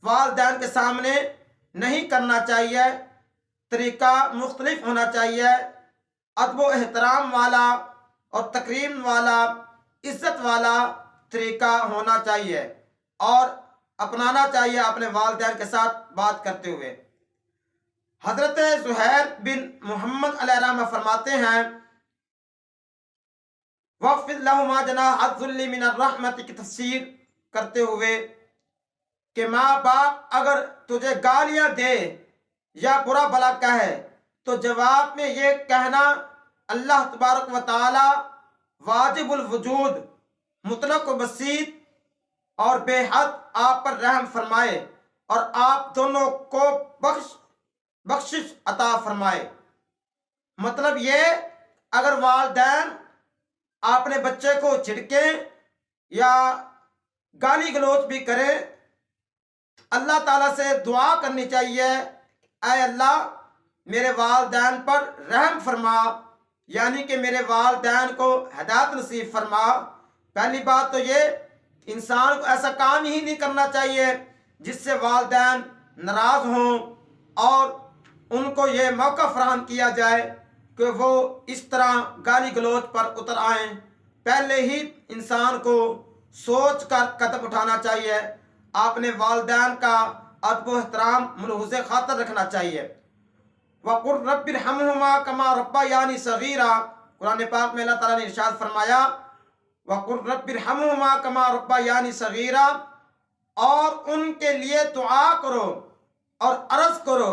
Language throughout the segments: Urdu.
والدین کے سامنے نہیں کرنا چاہیے، طریقہ مختلف ہونا چاہیے، ادب و احترام والا اور تکریم والا، عزت والا طریقہ ہونا چاہیے اور اپنانا چاہیے اپنے والدین کے ساتھ بات کرتے ہوئے۔ حضرت زہیر بن محمد علیہ الرحمہ فرماتے ہیں وَاخْفِضْ لَهُمَا جَنَاحَ الذُّلِّ مِنَ الرَّحْمَةِ کی تفسیر کرتے ہوئے کہ ماں باپ اگر تجھے گالیاں دے یا برا بھلا کہے تو جواب میں یہ کہنا اللہ تبارک و تعالی واجب الوجود، مطلق و بسیط اور بے حد آپ پر رحم فرمائے اور آپ دونوں کو بخشش عطا فرمائے۔ مطلب یہ، اگر والدین اپنے بچے کو جھڑکیں یا گالی گلوچ بھی کرے، اللہ تعالیٰ سے دعا کرنی چاہیے، اے اللہ میرے والدین پر رحم فرما، یعنی کہ میرے والدین کو ہدایت نصیب فرما۔ پہلی بات تو یہ، انسان کو ایسا کام ہی نہیں کرنا چاہیے جس سے والدین ناراض ہوں اور ان کو یہ موقع فراہم کیا جائے کہ وہ اس طرح گالی گلوچ پر اتر آئیں۔ پہلے ہی انسان کو سوچ کر قدم اٹھانا چاہیے، اپنے والدین کا ادب و احترام ملحوظ خاطر رکھنا چاہیے۔ وَقُلْ رَبِّ ارْحَمْهُمَا كَمَا رَبَّيَانِي صَغِيرًا، قرآن پاک میں اللہ تعالیٰ نے ارشاد فرمایا وَقُلْ رَبِّ ارْحَمْهُمَا كَمَا رَبَّيَانِي صَغِيرًا، اور ان کے لیے دعا کرو اور عرض کرو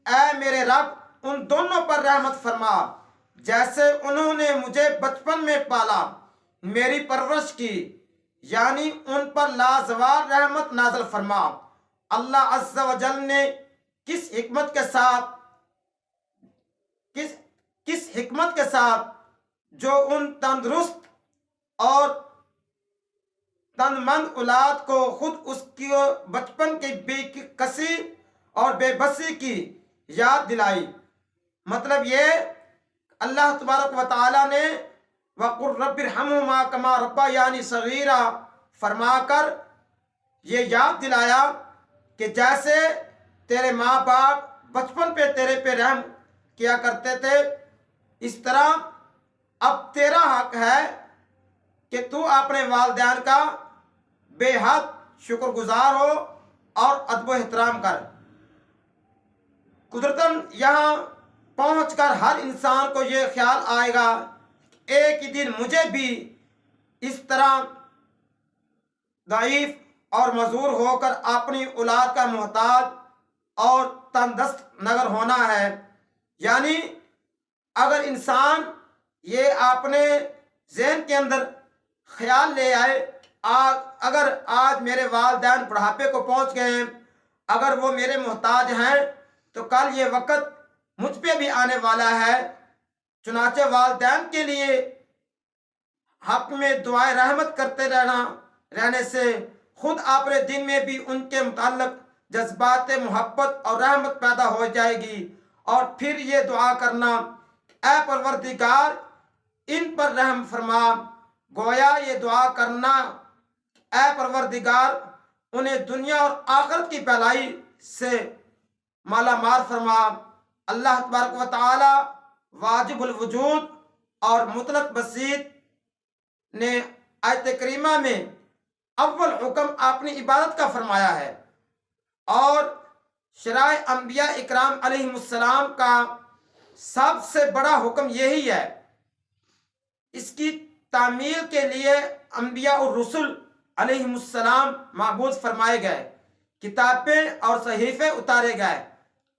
اے میرے رب ان دونوں پر رحمت فرما جیسے انہوں نے مجھے بچپن میں پالا، میری پرورش کی، یعنی ان پر لازوال رحمت نازل فرما۔ اللہ عز و جل نے کس حکمت کے ساتھ جو ان تندرست اور تن مند اولاد کو خود اس کی بچپن کی بے کسی اور بے بسی کی یاد دلائی۔ مطلب یہ، اللہ تبارک و تعالیٰ نے وَقُلْ رَبِّ ارْحَمْهُمَا كَمَا رَبَّيَانِي صَغِيرًا فرما کر یہ یاد دلایا کہ جیسے تیرے ماں باپ بچپن پہ تیرے پہ رحم کیا کرتے تھے، اس طرح اب تیرا حق ہے کہ تو اپنے والدین کا بے حد شکر گزار ہو اور ادب و احترام کر۔ قدرتاً یہاں پہنچ کر ہر انسان کو یہ خیال آئے گا ایک ہی دن مجھے بھی اس طرح ضعیف اور معذور ہو کر اپنی اولاد کا محتاج اور تندرست نگر ہونا ہے۔ یعنی اگر انسان یہ اپنے ذہن کے اندر خیال لے آئے اگر آج میرے والدین بڑھاپے کو پہنچ گئے ہیں، اگر وہ میرے محتاج ہیں تو کل یہ وقت مجھ پہ بھی آنے والا ہے، چنانچہ والدین کے لیے حق میں دعائے رحمت کرتے رہنے سے خود اپنے دل میں بھی ان کے متعلق جذبات محبت اور رحمت پیدا ہو جائے گی، اور پھر یہ دعا کرنا اے پروردگار ان پر رحم فرما، گویا یہ دعا کرنا اے پروردگار انہیں دنیا اور آخرت کی بھلائی سے مالا مال فرما۔ اللہ تبارک و تعالی واجب الوجود اور مطلق بسیط نے آیت کریمہ میں اول حکم اپنی عبادت کا فرمایا ہے، اور شرائع انبیاء اکرام علیہ السلام کا سب سے بڑا حکم یہی ہے۔ اس کی تعمیل کے لیے انبیاء الرسل علیہ السلام معبود فرمائے گئے، کتابیں اور صحیفے اتارے گئے۔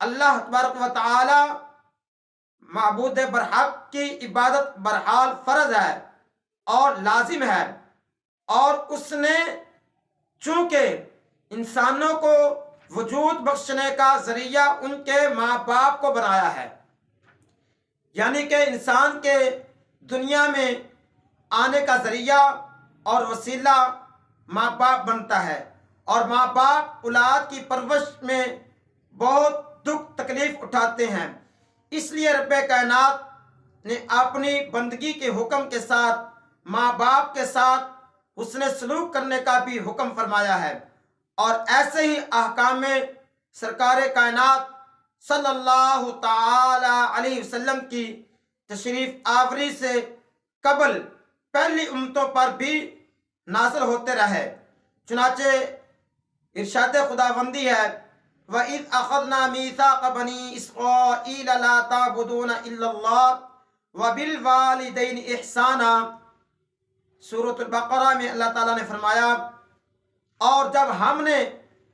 اللہ تبارک و تعالی معبود برحق کی عبادت برحال فرض ہے اور لازم ہے، اور اس نے چونکہ انسانوں کو وجود بخشنے کا ذریعہ ان کے ماں باپ کو بنایا ہے، یعنی کہ انسان کے دنیا میں آنے کا ذریعہ اور وسیلہ ماں باپ بنتا ہے، اور ماں باپ اولاد کی پرورش میں بہت دکھ تکلیف اٹھاتے ہیں۔ اس لیے رب کائنات نے اپنی بندگی کے حکم کے ساتھ ماں باپ کے ساتھ حسن سلوک کرنے کا بھی حکم فرمایا ہے، اور ایسے ہی احکام میں سرکار کائنات صلی اللہ تعالی علیہ وسلم کی تشریف آوری سے قبل پہلی امتوں پر بھی نازل ہوتے رہے۔ چنانچہ ارشاد خداوندی ہے وَإِذْ أَخَذْنَا مِيثَاقَ بَنِي إِسْرَائِيلَ لَا تَعْبُدُونَ إِلَّا اللَّهَ وَبِالْوَالِدَيْنِ إِحْسَانًا۔ سورۃ البقرہ میں اللہ تعالیٰ نے فرمایا اور جب ہم نے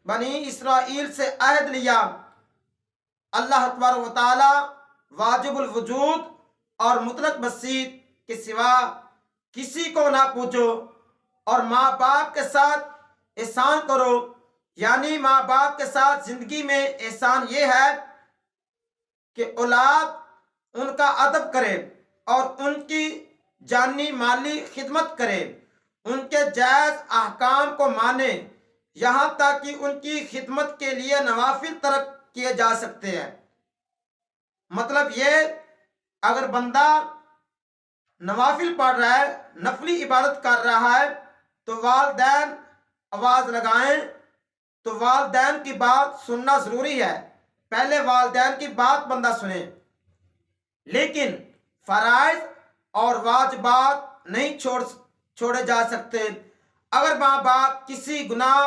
بنی اسرائیل سے عہد لیا اللہ تبارک و تعالی واجب الوجود اور مطلق بسیط کے سوا کسی کو نہ پوچھو اور ماں باپ کے ساتھ احسان کرو، یعنی ماں باپ کے ساتھ زندگی میں احسان یہ ہے کہ اولاد ان کا ادب کرے اور ان کی جانی مالی خدمت کرے، ان کے جائز احکام کو مانے، یہاں تک کہ ان کی خدمت کے لیے نوافل ترک کیے جا سکتے ہیں۔ مطلب یہ اگر بندہ نوافل پڑھ رہا ہے، نفلی عبادت کر رہا ہے تو والدین آواز لگائیں تو والدین کی بات سننا ضروری ہے، پہلے والدین کی بات بندہ سنے، لیکن فرائض اور واجبات نہیں چھوڑے جا سکتے۔ اگر ماں باپ کسی گناہ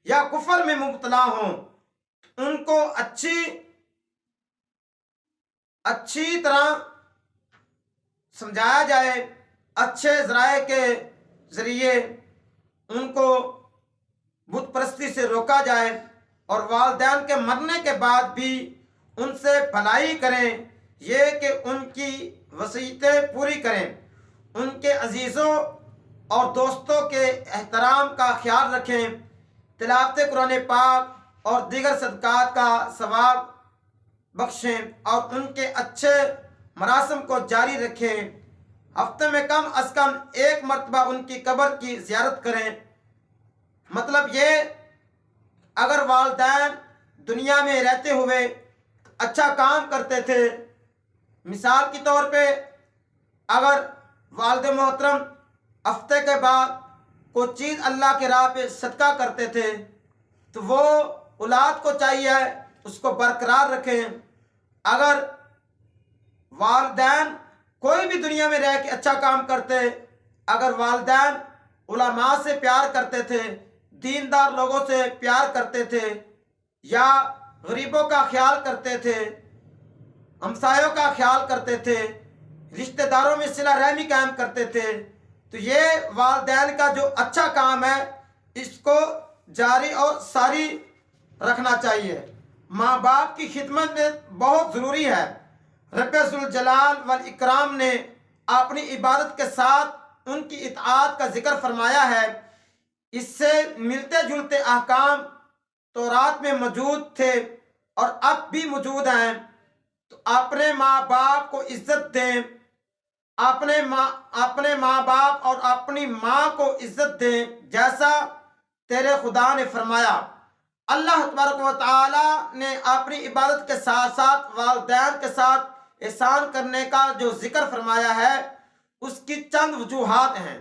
یا کفر میں مبتلا ہوں ان کو اچھی طرح سمجھایا جائے، اچھے ذرائع کے ذریعے ان کو بت پرستی سے روکا جائے اور والدین کے مرنے کے بعد بھی ان سے بھلائی کریں، یہ کہ ان کی وصیتیں پوری کریں، ان کے عزیزوں اور دوستوں کے احترام کا خیال رکھیں، تلاوت قرآن پاک اور دیگر صدقات کا ثواب بخشیں اور ان کے اچھے مراسم کو جاری رکھیں، ہفتے میں کم از کم ایک مرتبہ ان کی قبر کی زیارت کریں۔ مطلب یہ اگر والدین دنیا میں رہتے ہوئے اچھا کام کرتے تھے، مثال کے طور پہ اگر والد محترم ہفتے کے بعد کوئی چیز اللہ کے راہ پہ صدقہ کرتے تھے تو وہ اولاد کو چاہیے اس کو برقرار رکھیں۔ اگر والدین کوئی بھی دنیا میں رہ کے اچھا کام کرتے، اگر والدین علماء سے پیار کرتے تھے، دیندار لوگوں سے پیار کرتے تھے، یا غریبوں کا خیال کرتے تھے، ہمسایوں کا خیال کرتے تھے، رشتہ داروں میں صلہ رحمی قائم کرتے تھے، تو یہ والدین کا جو اچھا کام ہے اس کو جاری اور ساری رکھنا چاہیے۔ ماں باپ کی خدمت میں بہت ضروری ہے۔ رب ذوالجلال والاکرام نے اپنی عبادت کے ساتھ ان کی اطاعت کا ذکر فرمایا ہے، اس سے ملتے جلتے احکام تورات میں موجود تھے اور اب بھی موجود ہیں، تو اپنے ماں باپ کو عزت دیں، اپنے ماں باپ اور اپنی ماں کو عزت دیں جیسا تیرے خدا نے فرمایا۔ اللہ تبارک و تعالی نے اپنی عبادت کے ساتھ ساتھ والدین کے ساتھ احسان کرنے کا جو ذکر فرمایا ہے اس کی چند وجوہات ہیں۔